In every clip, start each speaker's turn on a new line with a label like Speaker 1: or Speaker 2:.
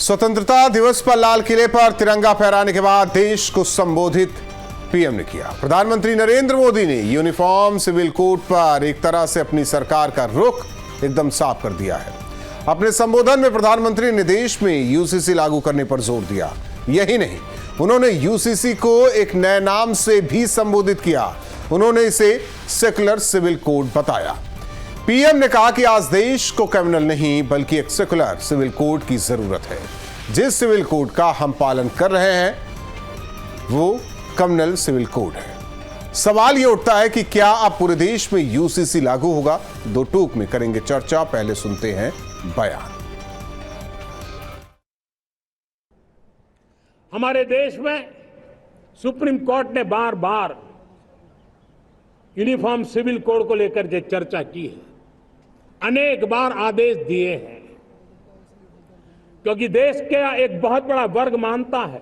Speaker 1: स्वतंत्रता दिवस पर लाल किले पर तिरंगा फहराने के बाद देश को संबोधित पीएम ने किया। प्रधानमंत्री नरेंद्र मोदी ने यूनिफॉर्म सिविल कोड पर एक तरह से अपनी सरकार का रुख एकदम साफ कर दिया है। अपने संबोधन में प्रधानमंत्री ने देश में यूसीसी लागू करने पर जोर दिया। यही नहीं, उन्होंने यूसीसी को एक नए नाम से भी संबोधित किया। उन्होंने इसे सेकुलर सिविल कोड बताया। पीएम ने कहा कि आज देश को क्रिमिनल नहीं बल्कि एक सेकुलर सिविल कोड की जरूरत है। जिस सिविल कोड का हम पालन कर रहे हैं वो क्रिमिनल सिविल कोड है। सवाल ये उठता है कि क्या अब पूरे देश में यूसीसी लागू होगा? दो टूक में करेंगे चर्चा। पहले सुनते हैं बयान।
Speaker 2: हमारे देश में सुप्रीम कोर्ट ने बार बार यूनिफॉर्म सिविल कोड को लेकर जो चर्चा की है, अनेक बार आदेश दिए हैं, क्योंकि देश का एक बहुत बड़ा वर्ग मानता है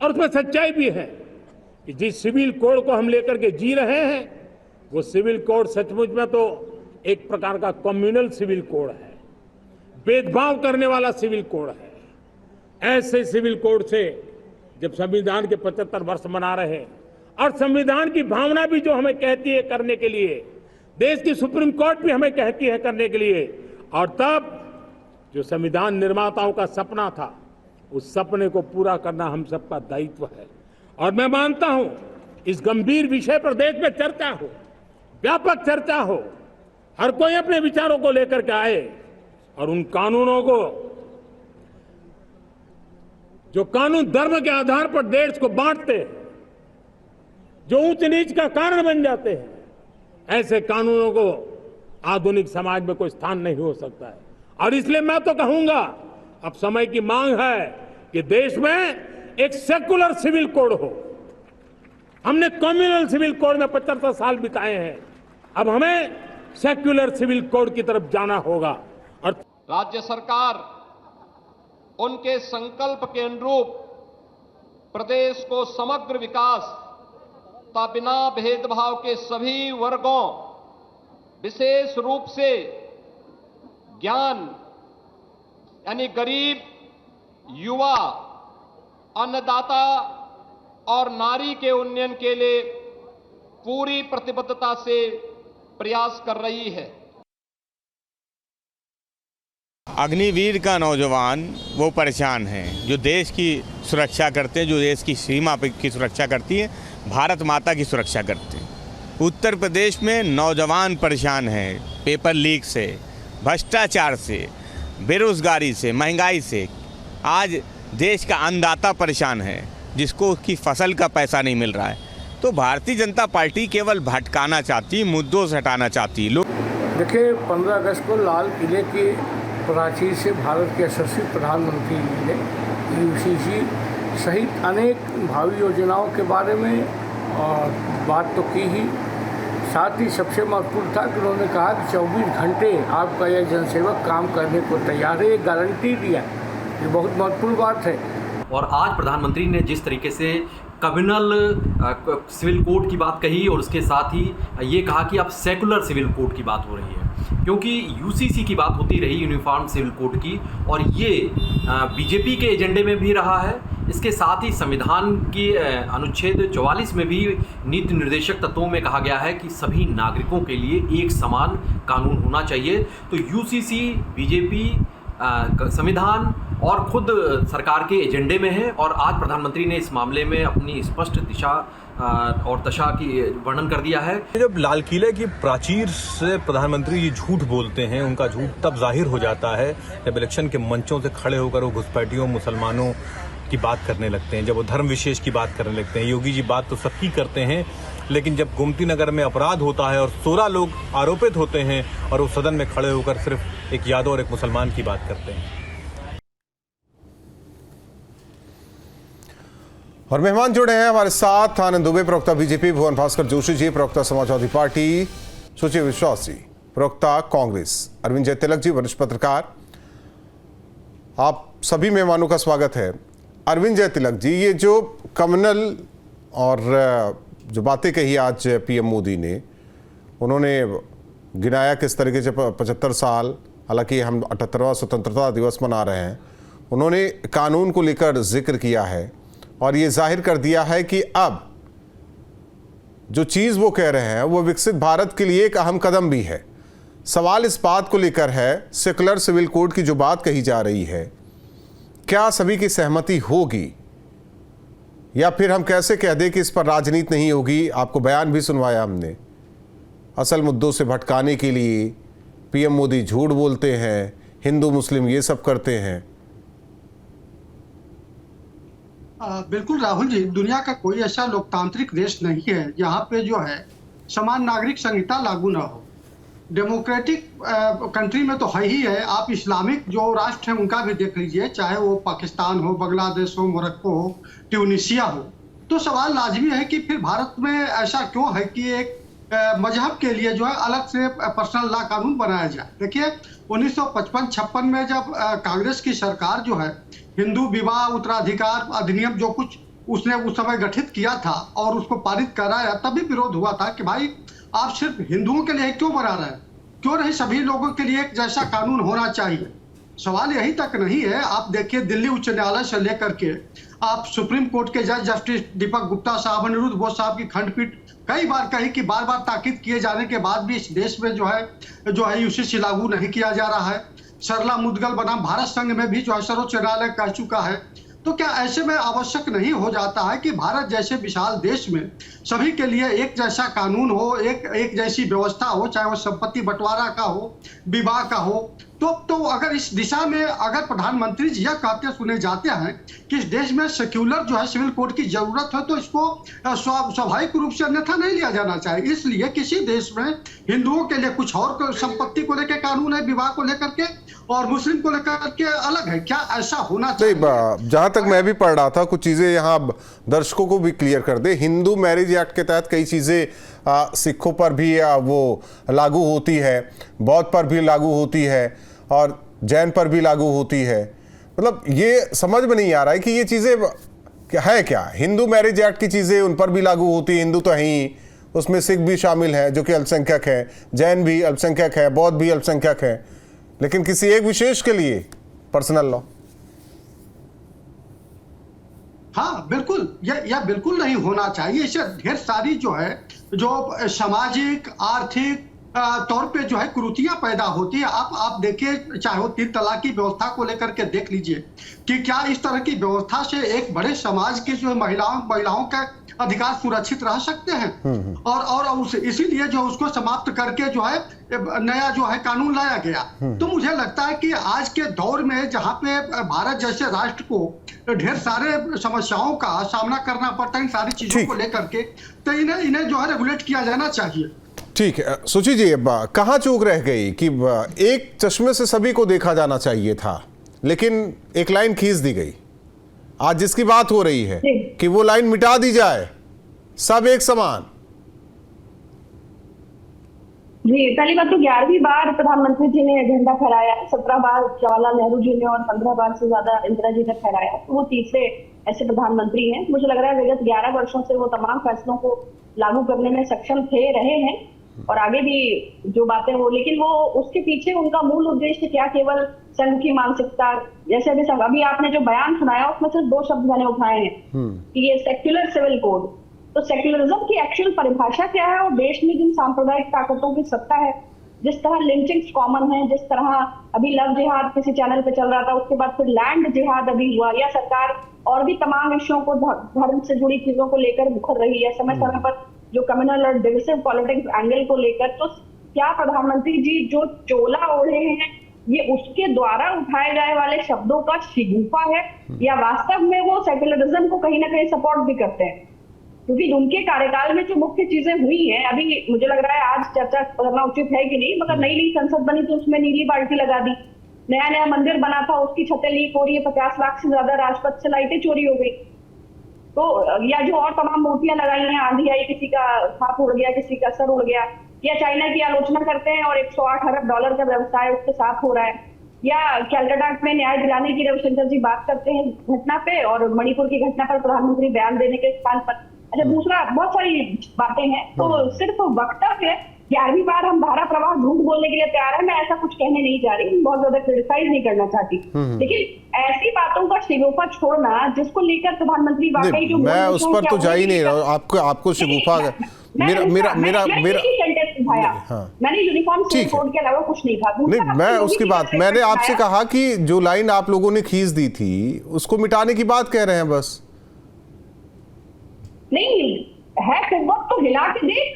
Speaker 2: और उसमें सच्चाई भी है कि जिस सिविल कोड को हम लेकर के जी रहे हैं वो सिविल कोड सचमुच में तो एक प्रकार का कम्युनल सिविल कोड है, भेदभाव करने वाला सिविल कोड है। ऐसे सिविल कोड से जब संविधान के 75 वर्ष मना रहे हैं और संविधान की भावना भी जो हमें कहती है करने के लिए, देश की सुप्रीम कोर्ट भी हमें कहती है करने के लिए, और तब जो संविधान निर्माताओं का सपना था उस सपने को पूरा करना हम सबका दायित्व है। और मैं मानता हूं इस गंभीर विषय पर देश में चर्चा हो, व्यापक चर्चा हो, हर कोई अपने विचारों को लेकर के आए और उन कानूनों को जो कानून धर्म के आधार पर देश को बांटते हैं, जो ऊंच नीच का कारण बन जाते हैं, ऐसे कानूनों को आधुनिक समाज में कोई स्थान नहीं हो सकता है। और इसलिए मैं तो कहूंगा अब समय की मांग है कि देश में एक सेकुलर सिविल कोड हो। हमने कम्युनल सिविल कोड में 75 साल बिताए हैं, अब हमें सेक्युलर सिविल कोड की तरफ जाना होगा। और
Speaker 3: राज्य सरकार उनके संकल्प के अनुरूप प्रदेश को समग्र विकास तथा बिना भेदभाव के सभी वर्गों, विशेष रूप से ज्ञान यानी गरीब, युवा, अन्नदाता और नारी के उन्नयन के लिए पूरी प्रतिबद्धता से प्रयास कर रही है।
Speaker 4: अग्निवीर का नौजवान वो परेशान हैं जो देश की सुरक्षा करते हैं, जो देश की सीमा की सुरक्षा करती है, भारत माता की सुरक्षा करते हैं। उत्तर प्रदेश में नौजवान परेशान हैं पेपर लीक से, भ्रष्टाचार से, बेरोजगारी से, महंगाई से। आज देश का अन्नदाता परेशान है जिसको उसकी फसल का पैसा नहीं मिल रहा है। तो भारतीय जनता पार्टी केवल भटकाना चाहती, मुद्दों से हटाना चाहती। लोग
Speaker 5: देखिए, 15 अगस्त को लाल किले की प्राचीर से भारत के यशस्वी प्रधानमंत्री जी ने यूसीसी सहित अनेक भावी योजनाओं के बारे में बात तो की ही, साथ ही सबसे महत्वपूर्ण था कि उन्होंने कहा कि 24 घंटे आपका यह जनसेवक काम करने को तैयार है, ये गारंटी दिया। ये बहुत महत्वपूर्ण बात है।
Speaker 6: और आज प्रधानमंत्री ने जिस तरीके से कम्युनल सिविल कोड की बात कही और उसके साथ ही ये कहा कि अब सेकुलर सिविल कोड की बात हो रही है, क्योंकि यूसीसी की बात होती रही यूनिफॉर्म सिविल कोड की, और ये बीजेपी के एजेंडे में भी रहा है। इसके साथ ही संविधान की अनुच्छेद 44 में भी नीति निर्देशक तत्वों में कहा गया है कि सभी नागरिकों के लिए एक समान कानून होना चाहिए। तो यूसीसी बीजेपी संविधान और खुद सरकार के एजेंडे में है, और आज प्रधानमंत्री ने इस मामले में अपनी स्पष्ट दिशा और दशा की वर्णन कर दिया है।
Speaker 7: जब लाल किले की प्राचीर से प्रधानमंत्री ये झूठ बोलते हैं, उनका झूठ तब जाहिर हो जाता है जब इलेक्शन के मंचों से खड़े होकर वो घुसपैठियों, मुसलमानों की बात करने लगते हैं, जब वो धर्म विशेष की बात करने लगते हैं। योगी जी बात तो सबकी करते हैं, लेकिन जब गोमती नगर में अपराध होता है और 16 लोग आरोपित होते हैं और वो सदन में खड़े होकर सिर्फ एक यादव और एक मुसलमान की बात करते हैं।
Speaker 1: और मेहमान जुड़े हैं हमारे साथ आनंद दुबे, प्रवक्ता बीजेपी, भुवन भास्कर जोशी जी, प्रवक्ता समाजवादी पार्टी, सुचिर विश्वास जी, प्रवक्ता कांग्रेस, अरविंद जय तिलक जी, वरिष्ठ पत्रकार। आप सभी मेहमानों का स्वागत है। अरविंद जय तिलक जी, ये जो कम्युनल और जो बातें कही आज पीएम मोदी ने, उन्होंने गिनाया किस तरीके से 75 साल, हालांकि हम 78वां स्वतंत्रता दिवस मना रहे हैं, उन्होंने कानून को लेकर जिक्र किया है और ये जाहिर कर दिया है कि अब जो चीज़ वो कह रहे हैं वो विकसित भारत के लिए एक अहम कदम भी है। सवाल इस बात को लेकर है, सेकुलर सिविल कोड की जो बात कही जा रही है, क्या सभी की सहमति होगी या फिर हम कैसे कह दें कि इस पर राजनीति नहीं होगी। आपको बयान भी सुनवाया हमने। असल मुद्दों से भटकाने के लिए पीएम मोदी झूठ बोलते हैं, हिंदू मुस्लिम ये सब करते हैं।
Speaker 8: बिल्कुल राहुल जी, दुनिया का कोई ऐसा लोकतांत्रिक देश नहीं है जहाँ पे जो है समान नागरिक संहिता लागू ना हो। डेमोक्रेटिक कंट्री में तो है ही है। आप इस्लामिक जो राष्ट्र हैं उनका भी देख लीजिए, चाहे वो पाकिस्तान हो, बांग्लादेश हो, मोरक्को हो, ट्यूनीशिया हो। तो सवाल लाजमी है कि फिर भारत में ऐसा क्यों है कि एक मजहब के लिए जो है अलग से पर्सनल लॉ कानून बनाया जाए। देखिए 1955-56 में जब कांग्रेस की सरकार जो है हिंदू विवाह उत्तराधिकार अधिनियम जो कुछ उसने उस समय गठित किया था और उसको पारित कराया, तभी विरोध हुआ था कि भाई आप सिर्फ हिंदुओं के लिए क्यों बना रहे हैं, क्यों नहीं सभी लोगों के लिए एक जैसा कानून होना चाहिए। सवाल यही तक नहीं है। आप देखिए दिल्ली उच्च न्यायालय से लेकर के आप सुप्रीम कोर्ट के जज जस्टिस दीपक गुप्ता साहब, अनिरुद्ध बोस साहब की खंडपीठ कई बार कही कि बार बार ताकीद किए जाने के बाद भी इस देश में जो है यूसीसी लागू नहीं किया जा रहा है। सरला मुदगल बनाम भारत संघ में भी जो है सर्वोच्च न्यायालय कह चुका है। तो क्या ऐसे में आवश्यक नहीं हो जाता है कि भारत जैसे विशाल देश में सभी के लिए एक जैसा कानून हो, एक जैसी व्यवस्था हो, चाहे वो संपत्ति बंटवारा का हो, विवाह का हो। तो अगर इस दिशा में अगर प्रधानमंत्री जी यह कहते सुने जाते हैं कि इस देश में सेक्युलर जो है सिविल कोड की जरूरत है, तो इसको स्वाभाविक रूप से अन्यथा नहीं लिया जाना चाहिए। इसलिए किसी देश में हिंदुओं के लिए कुछ और संपत्ति को लेकर कानून है, विवाह को लेकर के, और मुस्लिम को लेकर के अलग है। क्या ऐसा होना चाहिए?
Speaker 1: जहां तक मैं भी पढ़ रहा था, कुछ चीजें यहाँ दर्शकों को भी क्लियर कर दे। हिंदू मैरिज एक्ट के तहत कई चीजें सिखों पर भी वो लागू होती है, बौद्ध पर भी लागू होती है और जैन पर भी लागू होती है। मतलब ये समझ में नहीं आ रहा है कि ये चीजें है क्या। हिंदू मैरिज एक्ट की चीजें उन पर भी लागू होती है, हिंदू तो है ही, उसमें सिख भी शामिल है जो कि अल्पसंख्यक है, जैन भी अल्पसंख्यक है, बौद्ध भी अल्पसंख्यक है, लेकिन किसी एक विशेष के लिए पर्सनल लॉ।
Speaker 8: हाँ बिल्कुल, यह बिल्कुल नहीं होना चाहिए। इससे ढेर सारी जो है जो सामाजिक आर्थिक तौर पे जो है कुरीतियां पैदा होती है। आप देखिए, चाहे वो 3 तलाक की व्यवस्था को लेकर के देख लीजिए कि क्या इस तरह की व्यवस्था से एक बड़े समाज के जो महिलाओं का अधिकार सुरक्षित रह सकते हैं। और इसीलिए जो उसको समाप्त करके जो है नया जो है कानून लाया गया। तो मुझे लगता है कि आज के दौर में जहाँ पे भारत जैसे राष्ट्र को ढेर सारे समस्याओं का सामना करना पड़ता है इन सारी चीजों को लेकर के, तो इन्हें जो है रेगुलेट किया जाना चाहिए।
Speaker 1: ठीक है सुची जी, कहाँ चूक रह गई कि एक चश्मे से सभी को देखा जाना चाहिए था, लेकिन एक लाइन खींच दी गई। आज जिसकी बात हो रही है कि वो लाइन मिटा दी जाए, सब एक समान।
Speaker 9: जी, पहली बात तो 11वीं बार प्रधानमंत्री जी ने झंडा फहराया, 17 बार जवाहरलाल नेहरू जी ने और 15 बार से ज्यादा इंदिरा जी ने फहराया। तो वो तीसरे ऐसे प्रधानमंत्री हैं। मुझे लग रहा है विगत 11 वर्षों से वो तमाम फैसलों को लागू करने में सक्षम रहे हैं और आगे भी जो बातें हो, लेकिन वो उसके पीछे उनका मूल उद्देश्य क्या केवल संघ की मानसिकता, जैसे अभी आपने जो बयान सुनाया उसमें सिर्फ 2 शब्द मैंने उठाए हैं कि ये सेक्युलर सिविल कोड। तो सेक्युलरिज्म की एक्चुअल परिभाषा क्या है और देश में जिन सांप्रदायिक ताकतों की सत्ता है, जिस तरह लिंचिंग्स कॉमन है, जिस तरह अभी लव जिहाद किसी चैनल पे चल रहा था, उसके बाद फिर लैंड जिहाद अभी हुआ, या सरकार और भी तमाम विषयों को धर्म से जुड़ी चीजों को लेकर मुखर रही है समय समय पर, जो कम्युनल और डिविसिव पॉलिटिक्स एंगल को लेकर। तो क्या प्रधानमंत्री जी जो चोला ओढ़े हैं ये उसके द्वारा उठाए जाए वाले शब्दों का शिगुफा है या वास्तव में वो सेक्युलरिज्म को कहीं ना कहीं सपोर्ट भी करते हैं? क्योंकि उनके कार्यकाल में जो मुख्य चीजें हुई हैं, अभी मुझे लग रहा है आज चर्चा करना उचित है कि नहीं, मगर नई संसद बनी तो उसमें नीली बाल्टी लगा दी, नया मंदिर बना था उसकी छतें लीक हो रही है, 50 लाख से ज्यादा राजपथ से लाइटें चोरी हो गई। तो या जो और तमाम मूर्तियां लगाई हैं, आंधी आई, किसी का हाथ उड़ गया, किसी का सर उड़ गया, या चाइना की आलोचना करते हैं और 108 अरब डॉलर का व्यवसाय उसके साथ हो रहा है, या कैलकाटा में न्याय दिलाने की रविशंकर जी बात करते हैं घटना पे और मणिपुर की घटना पर प्रधानमंत्री बयान देने के स्थान पर। अच्छा, दूसरा बहुत सारी बातें हैं। तो सिर्फ वक्तव्य 11वीं बार हम धारा प्रवाह झूठ बोलने के लिए तैयार है। मैं ऐसा कुछ कहने नहीं जा रही, बहुत ज्यादा क्रिटिसाइज नहीं करना चाहती, लेकिन ऐसी बातों का शिगुफा छोड़ना जिसको लेकर प्रधानमंत्री वाकई जो
Speaker 1: मैं उस पर तो जा ही नहीं रहा हूँ। आपको शिगुफा मेरा
Speaker 9: सेंटेंस उठाया, मैंने यूनिफॉर्म सिविल कोड के अलावा कुछ नहीं कहा।
Speaker 1: नहीं, मैं उसकी बात, मैंने आपसे कहा कि जो लाइन आप लोगों ने खींच दी थी उसको मिटाने की बात कह रहे हैं बस।
Speaker 9: नहीं है कुव्वत तो हिला के देख,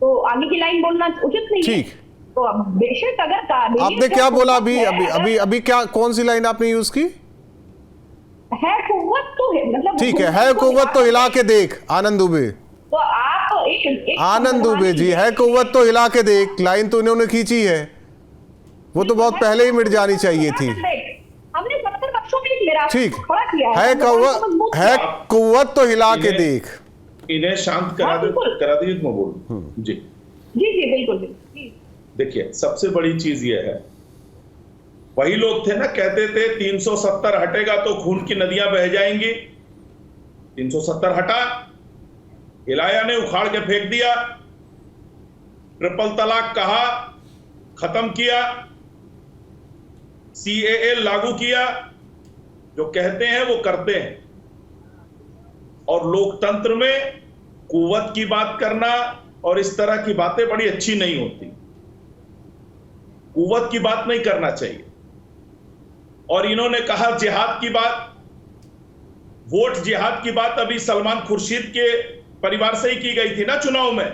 Speaker 9: तो आगे की लाइन बोलना उचित नहीं है।
Speaker 1: ठीक,
Speaker 9: तो अब बेशक अगर
Speaker 1: आपने क्या बोला अभी क्या, कौन सी लाइन आपने यूज की?
Speaker 9: है कुव्वत तो मतलब
Speaker 1: ठीक है कुव्वत तो हिला के देख, आनंद दुबे।
Speaker 9: तो आप एक
Speaker 1: आनंद दुबे जी, है कुव्वत तो हिला के देख, लाइन तो इन्होंने खींची है, वो तो बहुत पहले ही मिट जानी चाहिए थी।
Speaker 9: हमने 70 पक्षों में मेरा
Speaker 1: ठीक
Speaker 9: खड़ा किया
Speaker 1: है कुव्वत तो हिला के देख।
Speaker 10: इन्हें शांत करा दीजिए, मैं बोलूं। जी
Speaker 9: जी जी बिल्कुल।
Speaker 10: देखिए, सबसे बड़ी चीज ये है, वही लोग थे ना कहते थे 370 हटेगा तो खून की नदियां बह जाएंगी। 370 हटा, हिलाया ने उखाड़ के फेंक दिया, ट्रिपल तलाक कहा, खत्म किया, CAA लागू किया। जो कहते हैं वो करते हैं। और लोकतंत्र में कुव्वत की बात करना और इस तरह की बातें बड़ी अच्छी नहीं होती। कुव्वत की बात नहीं करना चाहिए। और इन्होंने कहा जिहाद की बात, वोट जिहाद की बात अभी सलमान खुर्शीद के परिवार से ही की गई थी ना चुनाव में,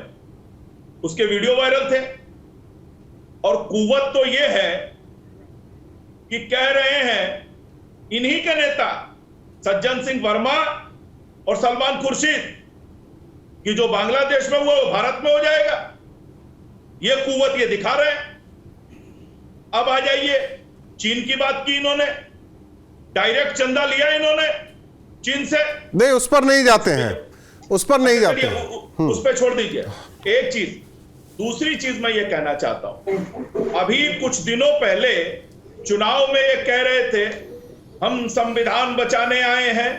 Speaker 10: उसके वीडियो वायरल थे। और कुव्वत तो यह है कि कह रहे हैं इन्हीं के नेता सज्जन सिंह वर्मा और सलमान खुर्शीद कि जो बांग्लादेश में हुआ वो भारत में हो जाएगा। ये कुव्वत ये दिखा रहे हैं। अब आ जाइए, चीन की बात की इन्होंने, डायरेक्ट चंदा लिया इन्होंने चीन से।
Speaker 1: नहीं, उस पर नहीं जाते हैं, उस पर नहीं जाते हैं।
Speaker 10: उस पर छोड़ दीजिए। एक चीज, दूसरी चीज मैं ये कहना चाहता हूं, अभी कुछ दिनों पहले चुनाव में ये कह रहे थे हम संविधान बचाने आए हैं,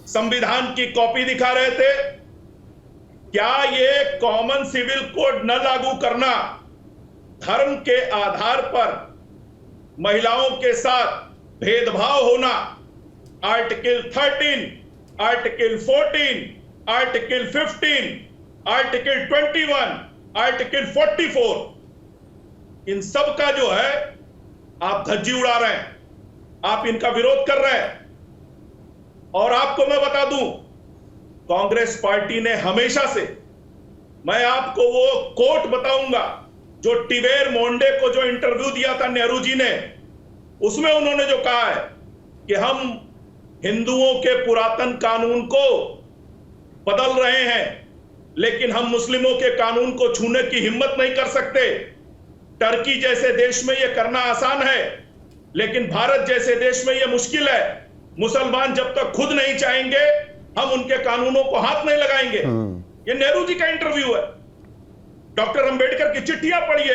Speaker 10: संविधान की कॉपी दिखा रहे थे। क्या ये कॉमन सिविल कोड न लागू करना, धर्म के आधार पर महिलाओं के साथ भेदभाव होना, article 13, article 14, article 15, article 21, article 44, इन सब का जो है आप धज्जी उड़ा रहे हैं, आप इनका विरोध कर रहे हैं। और आपको मैं बता दूं, कांग्रेस पार्टी ने हमेशा से, मैं आपको वो कोट बताऊंगा जो टिबेर मोंडे को जो इंटरव्यू दिया था नेहरू जी ने, उसमें उन्होंने जो कहा है कि हम हिंदुओं के पुरातन कानून को बदल रहे हैं, लेकिन हम मुस्लिमों के कानून को छूने की हिम्मत नहीं कर सकते। टर्की जैसे देश में यह करना आसान है, लेकिन भारत जैसे देश में यह मुश्किल है। मुसलमान जब तक खुद नहीं चाहेंगे, हम उनके कानूनों को हाथ नहीं लगाएंगे। ये नेहरू जी का इंटरव्यू है। डॉक्टर अंबेडकर की चिट्ठियां पढ़िए,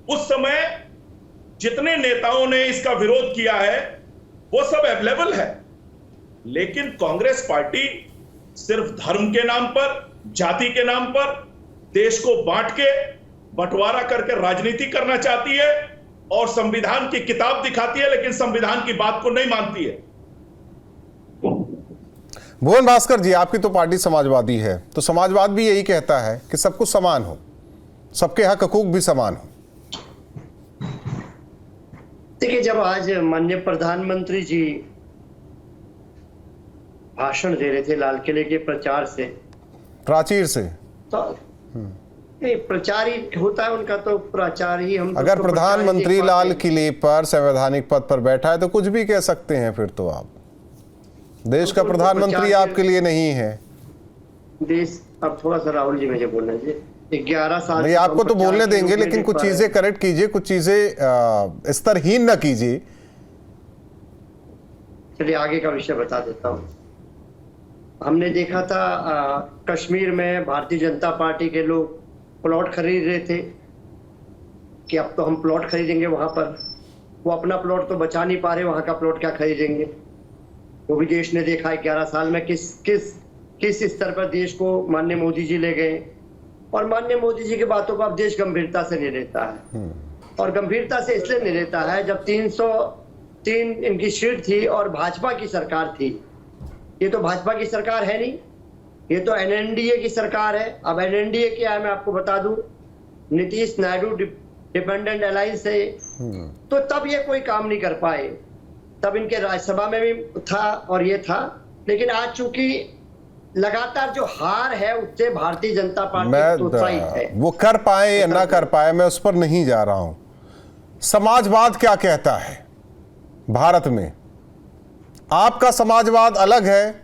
Speaker 10: उस समय जितने नेताओं ने इसका विरोध किया है वो सब अवेलेबल है। लेकिन कांग्रेस पार्टी सिर्फ धर्म के नाम पर, जाति के नाम पर देश को बांट के, बंटवारा करके राजनीति करना चाहती है और संविधान की किताब दिखाती है, लेकिन संविधान की बात को नहीं मानती है।
Speaker 1: भुवन भास्कर जी, आपकी तो पार्टी समाजवादी है, तो समाजवाद भी यही कहता है कि सब कुछ समान हो, सबके हक हकूक भी समान हो।
Speaker 11: देखिए, जब आज माननीय प्रधानमंत्री जी भाषण दे रहे थे लाल किले के प्राचीर से, तो प्रचार ही होता है उनका, तो प्रचार ही हम।
Speaker 1: अगर प्रधानमंत्री लाल किले पर संवैधानिक पद पर बैठा है तो कुछ भी कह सकते हैं, फिर तो आप देश का प्रधानमंत्री आपके लिए नहीं है। देश,
Speaker 11: अब थोड़ा सा राहुल जी मुझे बोलना चाहिए, 11 साल
Speaker 1: नहीं, आपको तो बोलने देंगे, लेकिन कुछ चीजें करेक्ट कीजिए, कुछ चीजें स्तरहीन न कीजिए।
Speaker 11: चलिए आगे का विषय बता देता हूँ। हमने देखा था कश्मीर में भारतीय जनता पार्टी के लोग प्लॉट खरीद रहे थे कि अब तो हम प्लॉट खरीदेंगे वहां पर। वो अपना प्लॉट तो बचा नहीं पा रहे, वहां का प्लॉट क्या खरीदेंगे। वो भी देश ने देखा है 11 साल में किस स्तर पर देश को माननीय मोदी जी ले गए। और माननीय मोदी जी की बातों को अब देश गंभीरता से नहीं लेता है। और गंभीरता से इसलिए नहीं लेता है, जब 303 इनकी सीट थी और भाजपा की सरकार थी। ये तो भाजपा की सरकार है नहीं, ये तो एनएनडीए की सरकार है। अब एनएनडीए क्या है मैं आपको बता दूं, नीतीश नायडू डिपेंडेंट अलायंस है। तो तब ये कोई काम नहीं कर पाए, तब इनके राज्यसभा में भी था और ये था। लेकिन आज चूंकि लगातार जो हार है उससे भारतीय जनता पार्टी उत्साहित है।
Speaker 1: वो कर पाए या ना कर पाए मैं उस पर नहीं जा रहा हूं। समाजवाद क्या कहता है भारत में? आपका समाजवाद अलग है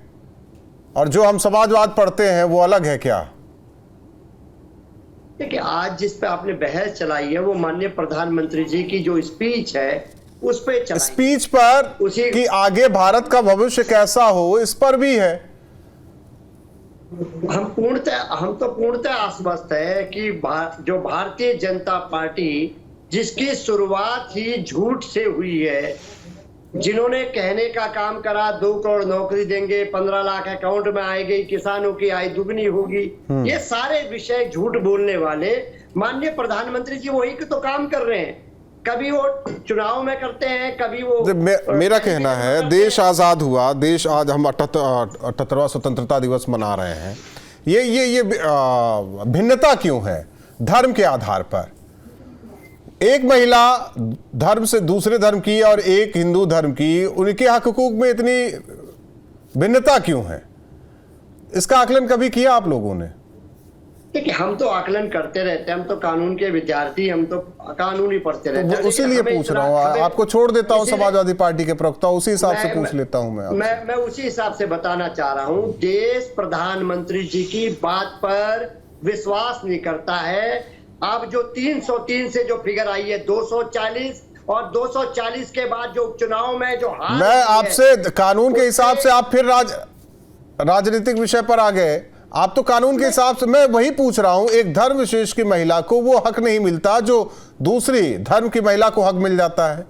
Speaker 1: और जो हम समाजवाद पढ़ते हैं वो अलग है क्या?
Speaker 11: देखिए, आज जिस पे आपने बहस चलाई है वो माननीय प्रधानमंत्री जी की जो स्पीच है उस पे चलाई।
Speaker 1: स्पीच पर कि आगे भारत का भविष्य कैसा हो इस पर भी है।
Speaker 11: हम तो पूर्णतः आश्वस्त है कि जो भारतीय जनता पार्टी जिसकी शुरुआत ही झूठ से हुई है, जिन्होंने कहने का काम करा 2 करोड़ नौकरी देंगे, 15 लाख अकाउंट में आएगी, किसानों की आय दुगनी होगी, ये सारे विषय झूठ बोलने वाले माननीय प्रधानमंत्री जी वही तो काम कर रहे हैं। कभी वो चुनाव में करते हैं, कभी वो
Speaker 1: मेरा कहना है देश आजाद हुआ, देश आज हम 78वां स्वतंत्रता दिवस मना रहे हैं। ये भिन्नता क्यों है धर्म के आधार पर? एक महिला धर्म से दूसरे धर्म की और एक हिंदू धर्म की, उनके हक हुकूक में इतनी भिन्नता क्यों है? इसका आकलन कभी किया आप लोगों ने?
Speaker 11: देखिए, हम तो आकलन करते रहते हैं, हम तो कानून के विद्यार्थी, हम तो कानून ही पढ़ते रहते हैं।
Speaker 1: उसी लिए पूछ रहा हूँ, आपको छोड़ देता हूँ समाजवादी पार्टी के प्रवक्ता, उसी हिसाब से पूछ लेता हूँ
Speaker 11: मैं उसी हिसाब से बताना चाह रहा हूँ। देश प्रधानमंत्री जी की बात पर विश्वास नहीं करता है। अब जो 303 से जो फिगर आई है 240 और 240 के बाद जो उपचुनाव में जो हार, मैं
Speaker 1: आपसे कानून के हिसाब से आप फिर राजनीतिक विषय पर आ गए। आप तो कानून के हिसाब से, मैं वही पूछ रहा हूं, एक धर्म विशेष की महिला को वो हक नहीं मिलता जो दूसरी धर्म की महिला को हक मिल जाता है।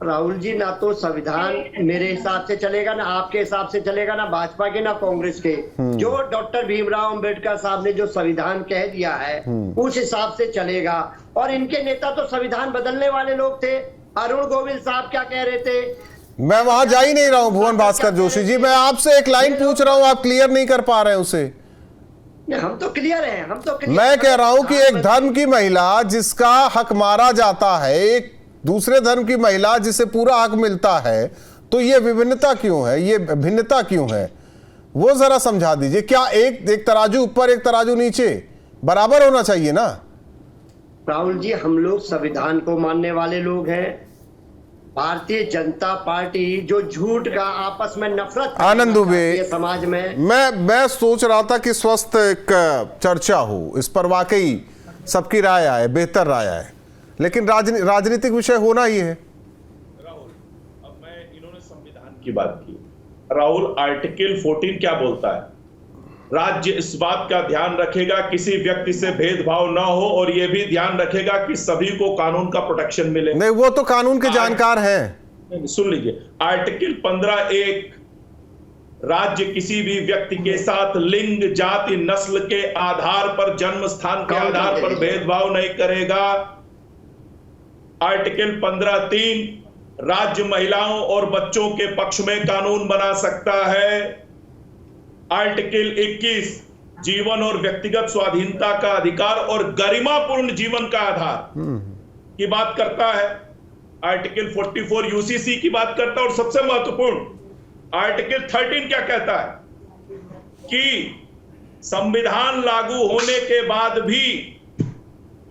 Speaker 11: राहुल जी, ना तो संविधान मेरे हिसाब से चलेगा, ना आपके हिसाब से चलेगा, ना भाजपा के ना कांग्रेस के। जो डॉक्टर भीमराव अंबेडकर साहब ने जो संविधान कह दिया है उस हिसाब से चलेगा। और इनके नेता तो संविधान बदलने वाले लोग थे। अरुण गोविल साहब क्या कह रहे थे?
Speaker 1: मैं वहां जा ही नहीं रहा हूं भुवन भास्कर जोशी जी, मैं आपसे एक लाइन पूछ रहा हूं, आप क्लियर नहीं कर पा रहे उसे।
Speaker 11: हम तो क्लियर हैं, हम तो क्लियर।
Speaker 1: मैं कह रहा हूं कि एक धर्म की महिला जिसका हक मारा जाता है, एक दूसरे धर्म की महिला जिसे पूरा हक मिलता है, तो ये विभिन्नता क्यों है, ये भिन्नता क्यों है? वो जरा समझा दीजिए। क्या एक तराजू ऊपर एक तराजू नीचे बराबर होना चाहिए ना?
Speaker 11: राहुल जी, हम लोग संविधान को मानने वाले लोग हैं। भारतीय जनता पार्टी जो झूठ का आपस में नफरत
Speaker 1: आनंद दुबे
Speaker 11: समाज में,
Speaker 1: मैं सोच रहा था कि स्वस्थ एक चर्चा हो, इस पर वाकई सबकी राय आए, बेहतर राय आए, लेकिन राजनीतिक विषय होना ही है।
Speaker 10: राहुल, अब इन्होंने संविधान की बात की। राहुल, आर्टिकल 14 क्या बोलता है? राज्य इस बात का ध्यान रखेगा किसी व्यक्ति से भेदभाव ना हो और यह भी ध्यान रखेगा कि सभी को कानून का प्रोटेक्शन मिले।
Speaker 1: नहीं, वो तो कानून के जानकार हैं।
Speaker 10: सुन लीजिए, आर्टिकल 15(1) राज्य किसी भी व्यक्ति के साथ लिंग, जाति, नस्ल के आधार पर, जन्म स्थान के आधार पर भेदभाव नहीं करेगा। आर्टिकल 15(3) राज्य महिलाओं और बच्चों के पक्ष में कानून बना सकता है। आर्टिकल 21 जीवन और व्यक्तिगत स्वाधीनता का अधिकार और गरिमापूर्ण जीवन का आधार की बात करता है। आर्टिकल 44 यूसीसी की बात करता है। और सबसे महत्वपूर्ण आर्टिकल 13 क्या कहता है कि संविधान लागू होने के बाद भी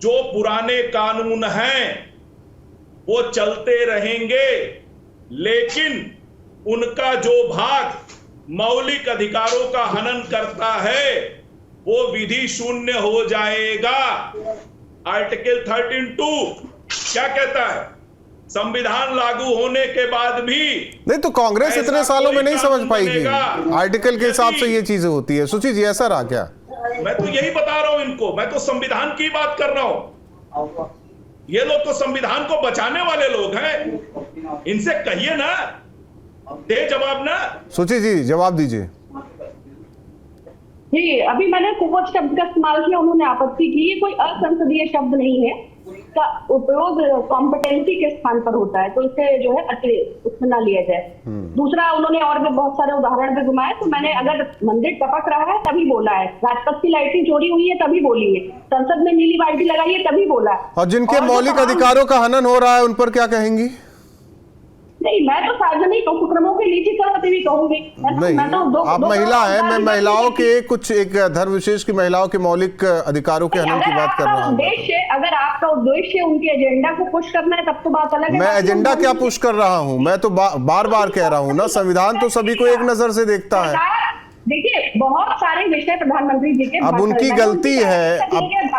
Speaker 10: जो पुराने कानून हैं वो चलते रहेंगे, लेकिन उनका जो भाग मौलिक अधिकारों का हनन करता है वो विधि शून्य हो जाएगा। आर्टिकल 13(2) क्या कहता है? संविधान लागू होने के बाद भी
Speaker 1: नहीं, तो कांग्रेस इतने सालों में नहीं समझ पाएगी आर्टिकल के हिसाब से ये चीजें होती है। सुची जी, ऐसा रहा क्या?
Speaker 10: मैं तो यही बता रहा हूं इनको, मैं तो संविधान की बात कर रहा हूं। ये लोग तो संविधान को बचाने वाले लोग हैं, इनसे कहिए ना, दे जवाब ना।
Speaker 1: सुची जी, जवाब दीजिए।
Speaker 9: जी, अभी मैंने कुवत शब्द का इस्तेमाल किया, उन्होंने आपत्ति की। ये कोई असंसदीय शब्द नहीं है, इसका उपयोग कॉम्पिटेंसी के स्थान पर होता है, तो इसे जो है अतिरिक्त उसमें ना लिया जाए। दूसरा, उन्होंने और भी बहुत सारे उदाहरण भी घुमाए, तो मैंने अगर मंदिर टपक रहा है तभी बोला है, राजपथ की लाइटें चोरी हुई है तभी बोली है, संसद में नीली बाल्टी लगाई है तभी बोला है।
Speaker 1: और जिनके मौलिक अधिकारों का हनन हो रहा है उन पर क्या कहेंगी?
Speaker 9: नहीं, मैं तो सार्वजनिक उपक्रमों के निजीकरण पे भी कहूंगी।
Speaker 1: नहीं, आप महिला हैं, मैं महिलाओं के कुछ एक धर्म विशेष की महिलाओं के मौलिक अधिकारों के हनन की बात कर रहा हूँ।
Speaker 9: अगर आपका उद्देश्य उनके एजेंडा को पुश करना है तब तो बात अलग है।
Speaker 1: मैं एजेंडा क्या पुश कर रहा हूँ? मैं तो बार बार कह रहा हूँ ना, संविधान तो सभी को एक नजर से देखता है।
Speaker 9: देखिए, बहुत सारे विषय प्रधानमंत्री जी के,
Speaker 1: अब उनकी गलती है,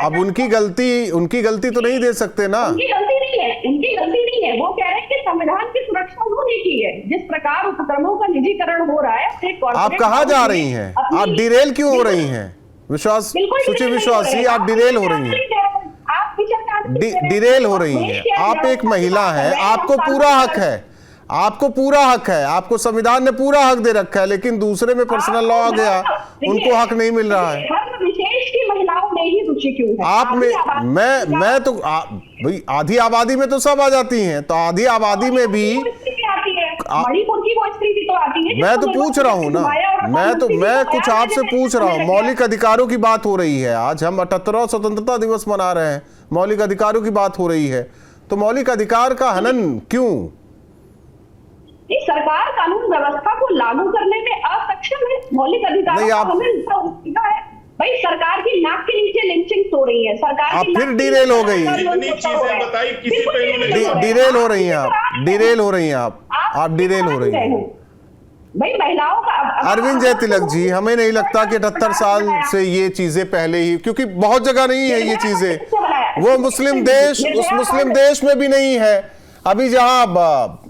Speaker 1: अब उनकी गलती तो नहीं दे सकते ना।
Speaker 9: उनकी गलती नहीं है, वो कह रहे हैं कि संविधान की सुरक्षा उन्होंने की है। जिस प्रकार उपक्रमों का निजीकरण हो रहा है,
Speaker 1: आप कहाँ जा रही हैं? आप डिरेल क्यों हो रही हैं? विश्वास, सुचि विश्वासी, आप डिरेल हो रही हैं, डिरेल हो रही हैं। आप एक महिला हैं, आपको पूरा हक है, आपको पूरा हक है, आपको संविधान ने पूरा हक दे रखा है, लेकिन दूसरे में पर्सनल लॉ आ गया, उनको हक नहीं मिल रहा है।
Speaker 9: विशेष की महिलाओं में ही रुचि क्यों है?
Speaker 1: आप में मैं तो भाई आधी आबादी में तो सब आ जाती हैं, तो आधी आबादी में भी
Speaker 9: मणिपुर की वो स्थिति तो आती है।
Speaker 1: मैं तो पूछ रहा हूँ ना, मैं कुछ आपसे पूछ रहा हूँ। मौलिक अधिकारों की बात हो रही है, आज हम 78वां स्वतंत्रता दिवस मना रहे हैं, मौलिक अधिकारों की बात हो रही है, तो मौलिक अधिकार का हनन क्यों?
Speaker 9: सरकार कानून व्यवस्था को लागू करने में असक्षम है, मौलिक अधिकारों का हनन है। भाई, सरकार की नाक के नीचे लिंचिंग हो रही है, सरकार
Speaker 1: आप फिर डिरेल हो गई, डिरेल हो रही हैं आप, डिरेल हो रही हैं आप डिरेल हो रही हैं।
Speaker 9: भाई, महिलाओं का
Speaker 1: अरविंद जय तिलक जी, हमें नहीं लगता कि 78 साल से ये चीजें पहले ही, क्योंकि बहुत जगह नहीं है ये चीजें, वो मुस्लिम देश, उस मुस्लिम देश में भी नहीं है। अभी जहां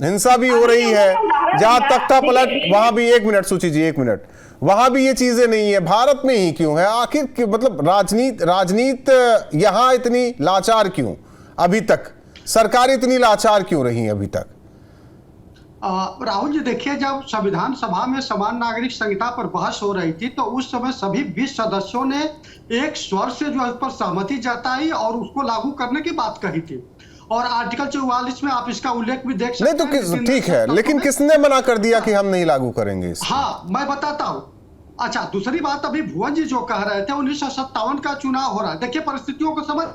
Speaker 1: हिंसा भी हो रही है, जहां तख्ता पलट, वहां भी, एक मिनट सूची जी, एक मिनट, वहां भी ये चीजें नहीं है। भारत में ही क्यों है आखिर? मतलब राजनीति यहां इतनी लाचार क्यों अभी तक? सरकार इतनी लाचार क्यों रही अभी तक?
Speaker 8: राहुल जी, देखिए, जब संविधान सभा में समान नागरिक संहिता पर बहस हो रही थी तो उस समय सभी 20 सदस्यों ने एक स्वर से जो इस पर सहमति जताई और उसको लागू करने की बात कही थी। और आर्टिकल 44 में आप इसका उल्लेख भी देख सकते हैं।
Speaker 1: नहीं तो ठीक है, लेकिन किसने मना कर दिया कि हम नहीं लागू करेंगे इसको?
Speaker 8: हाँ, मैं बताता हूँ। अच्छा, दूसरी बात, अभी भुवन जी जो कह रहे थे 1957 का चुनाव हो रहा है, देखिए परिस्थितियों को समझ।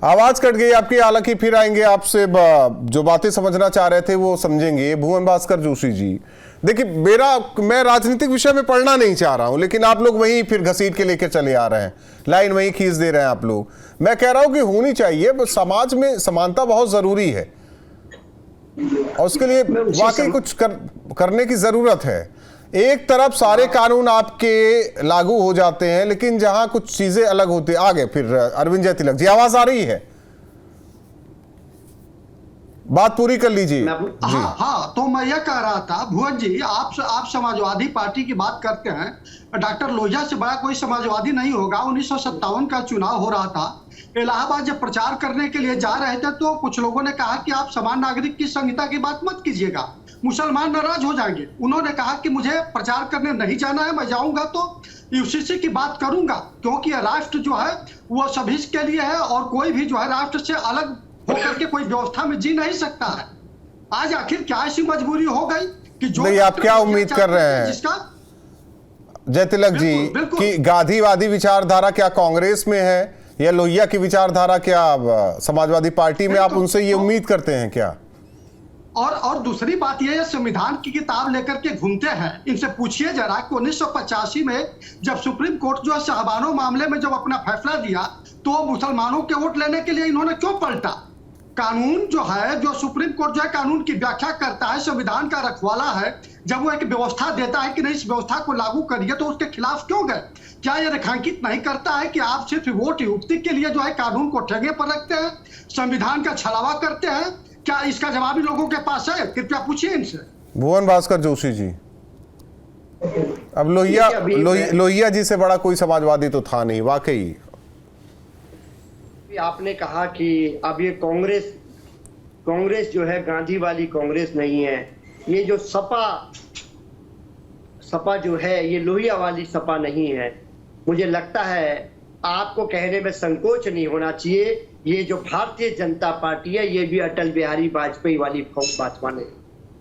Speaker 1: आवाज कट गई आपकी, हालांकि फिर आएंगे आपसे, जो बातें समझना चाह रहे थे वो समझेंगे। भुवन भास्कर जोशी जी, देखिए, मैं राजनीतिक विषय में पढ़ना नहीं चाह रहा हूं, लेकिन आप लोग वहीं फिर घसीट के लेकर चले आ रहे हैं, लाइन वहीं खींच दे रहे हैं आप लोग। मैं कह रहा हूं कि होनी चाहिए, समाज में समानता बहुत जरूरी है और उसके लिए वाकई कुछ करने की जरूरत है। एक तरफ सारे कानून आपके लागू हो जाते हैं, लेकिन जहां कुछ चीजें अलग होती आगे। फिर अरविंद जय तिलक जी, आवाज आ रही है? बात पूरी कर लीजिए।
Speaker 8: हाँ, तो मैं यह कह रहा था भुवन जी, आप समाजवादी पार्टी की बात करते हैं, डॉक्टर लोहिया से बड़ा कोई समाजवादी नहीं होगा। 1957 का चुनाव हो रहा था, इलाहाबाद जब प्रचार करने के लिए जा रहे थे तो कुछ लोगों ने कहा कि आप समान नागरिक की संहिता की बात मत कीजिएगा, मुसलमान नाराज हो जाएंगे। उन्होंने कहा कि मुझे प्रचार करने नहीं जाना है, मैं जाऊंगा तो यूसीसी की बात करूंगा, क्योंकि राष्ट्र जो है वो सभी के लिए है और कोई भी जो है राष्ट्र से अलग होकर के कोई व्यवस्था में जी नहीं सकता है। आज आखिर क्या ऐसी मजबूरी हो गई कि जो
Speaker 1: नहीं, आप क्या उम्मीद कर रहे हैं जिसका जय तिलक जी कि गांधीवादी विचारधारा क्या कांग्रेस में है या लोहिया की विचारधारा क्या समाजवादी पार्टी में? आप उनसे ये उम्मीद करते हैं क्या?
Speaker 8: और दूसरी बात यह है, संविधान की किताब लेकर के घूमते हैं। इनसे पूछिए जरा कि 1985 में जब सुप्रीम कोर्ट जो है शाहबानो मामले में जब अपना फैसला दिया तो मुसलमानों के वोट लेने के लिए इन्होंने क्यों पलटा? कानून जो है, जो सुप्रीम कोर्ट जो है कानून की व्याख्या करता है, संविधान का रखवाला है, जब वो एक व्यवस्था देता है कि नहीं इस व्यवस्था को लागू करिए, तो उसके खिलाफ क्यों गए? क्या यह रेखांकित नहीं करता है कि आप सिर्फ वोट युक्ति के लिए जो है कानून को ठेंगे पर रखते हैं, संविधान का छलावा करते हैं? क्या इसका जवाब ही लोगों के पास है? कृपया पूछिए इनसे।
Speaker 1: भुवन भास्कर जोशी जी, अब लोहिया जी से बड़ा कोई समाजवादी तो था नहीं वाकई।
Speaker 11: आपने कहा कि अब ये कांग्रेस जो है गांधी वाली कांग्रेस नहीं है, ये जो सपा सपा जो है ये लोहिया वाली सपा नहीं है। मुझे लगता है आपको कहने में संकोच नहीं होना चाहिए, ये जो भारतीय जनता पार्टी है ये भी अटल बिहारी वाजपेयी वाली भाजपा नहीं।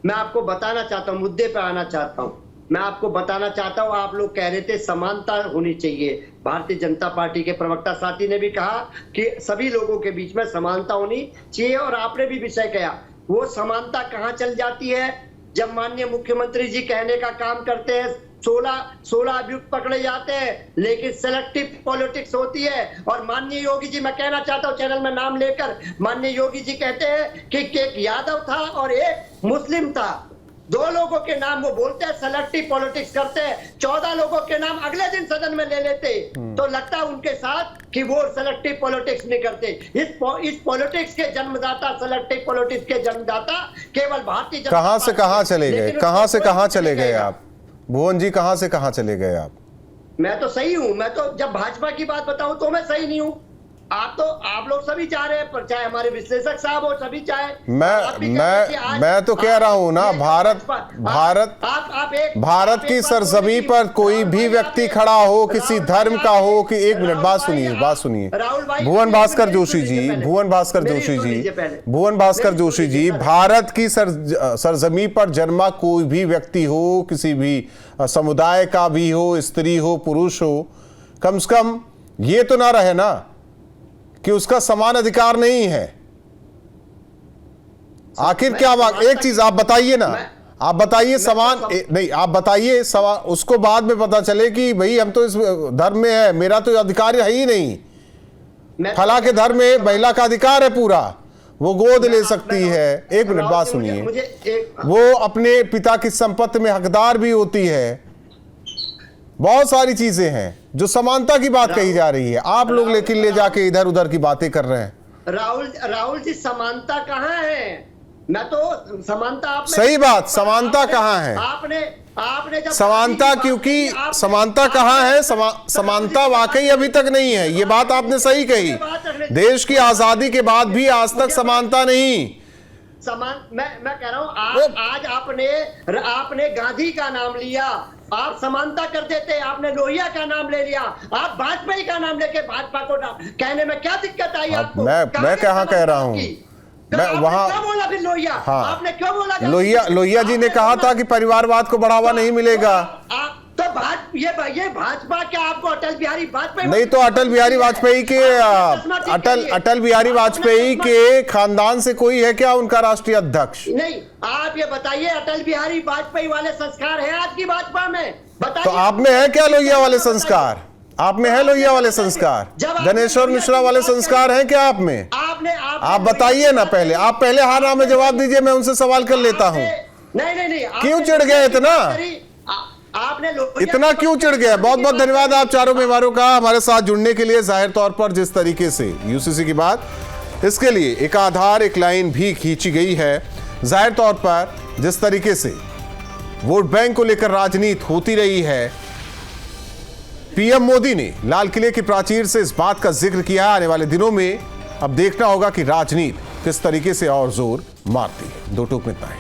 Speaker 11: मैं आपको बताना चाहता हूँ, मुद्दे पे आना चाहता हूँ, मैं आपको बताना चाहता हूँ, आप लोग कह रहे थे समानता होनी चाहिए। भारतीय जनता पार्टी के प्रवक्ता साथी ने भी कहा कि सभी लोगों के बीच में समानता होनी चाहिए, और आपने भी विषय किया। वो समानता कहाँ चल जाती है जब माननीय मुख्यमंत्री जी कहने का काम करते हैं 16 अभियुक्त पकड़े जाते हैं, लेकिन सेलेक्टिव पॉलिटिक्स होती है। और माननीय योगी जी, मैं कहना चाहता हूं चैनल में नाम लेकर, माननीय योगी जी कहते हैं कि एक यादव था और एक मुस्लिम था, 2 लोगों के नाम वो बोलते हैं सेलेक्टिव पॉलिटिक्स करते हैं, 14 लोगों के नाम अगले दिन सदन में ले लेते, तो लगता है उनके साथ कि वो सेलेक्टिव पॉलिटिक्स नहीं करते। इस पॉलिटिक्स के जन्मदाता, सेलेक्टिव पॉलिटिक्स के जन्मदाता केवल भारतीय जनता
Speaker 1: कहां से कहां चले गए, कहां से कहां चले गए आप भुवन जी, कहां से कहां चले गए आप?
Speaker 11: मैं तो सही हूं, मैं तो जब भाजपा की बात बताऊं तो मैं सही नहीं हूं। आप लोग सभी चाह रहे हैं, पर चाहे हमारे विश्लेषक साहब हो, सभी चाहे।
Speaker 1: मैं तो कह रहा हूं ना, भारत की सरजमी पर कोई भी व्यक्ति खड़ा हो, किसी धर्म का हो, कि एक मिनट बात सुनिए भुवन भास्कर जोशी जी, भारत की सरजमी पर जन्मा कोई भी व्यक्ति हो, किसी भी समुदाय का भी हो, स्त्री हो, पुरुष हो, कम से कम ये तो ना रहे ना कि उसका समान अधिकार नहीं है। आखिर क्या बात, एक चीज आप बताइए ना, आप बताइए समान नहीं, आप बताइए सवाल, उसको बाद में पता चले कि भाई हम तो इस धर्म में है, मेरा तो अधिकार है ही नहीं। फला के धर्म में महिला का अधिकार है पूरा, वो गोद ले सकती है। एक मिनट बात सुनिए, वो अपने पिता की संपत्ति में हकदार भी होती है, बहुत सारी चीजें हैं जो समानता की बात कही जा रही है। आप लोग लेकिन ले जाके इधर उधर की बातें कर रहे हैं।
Speaker 11: राहुल जी, समानता कहाँ है? मैं तो समानता आपने,
Speaker 1: सही बात, समानता कहाँ है?
Speaker 11: आपने जब
Speaker 1: समानता, क्योंकि समानता कहाँ है? समानता वाकई अभी तक नहीं है, ये बात आपने सही कही। देश की आजादी के बाद भी आज तक समानता नहीं।
Speaker 11: मैं कह रहा हूं, आज आपने गांधी का नाम लिया, आप समानता कर देते, आपने लोहिया का नाम ले लिया, आप वाजपेयी का नाम लेके भाजपा को कहने में क्या दिक्कत आई आपको?
Speaker 1: मैं कहाँ कह रहा हूँ, मैं वहां
Speaker 11: क्या बोला फिर लोहिया?
Speaker 1: हाँ,
Speaker 11: आपने क्यों बोला?
Speaker 1: लोहिया जी ने कहा था कि परिवारवाद को बढ़ावा नहीं मिलेगा।
Speaker 11: तो ये भाजपा क्या आपको अटल बिहारी वाजपेयी
Speaker 1: नहीं, तो अटल बिहारी वाजपेयी के अटल बिहारी वाजपेयी के खानदान से कोई है क्या उनका राष्ट्रीय अध्यक्ष?
Speaker 11: नहीं, आप ये बताइए, अटल बिहारी वाजपेयी वाले संस्कार है आज की भाजपा में? बताइए।
Speaker 1: तो आप में है क्या लोहिया वाले संस्कार? आप में है लोहिया वाले संस्कार? गणेश्वर मिश्रा वाले संस्कार हैं क्या आप में? आप बताइए ना, पहले आप पहले हाँ नाम में जवाब दीजिए, मैं उनसे सवाल कर लेता हूँ।
Speaker 11: नहीं,
Speaker 1: क्यों चिढ़ गए इतना?
Speaker 11: आपने
Speaker 1: इतना क्यों चिढ़ गया? बहुत बहुत धन्यवाद आप चारों मेहमानों का हमारे साथ जुड़ने के लिए। जाहिर तौर पर जिस तरीके से यूसीसी की बात, इसके लिए एक आधार, एक लाइन भी खींची गई है। जाहिर तौर पर जिस तरीके से वोट बैंक को लेकर राजनीति होती रही है, पीएम मोदी ने लाल किले की प्राचीर से इस बात का जिक्र किया। आने वाले दिनों में अब देखना होगा कि राजनीति किस तरीके से और जोर मारती है। 2 टूक में इतना है।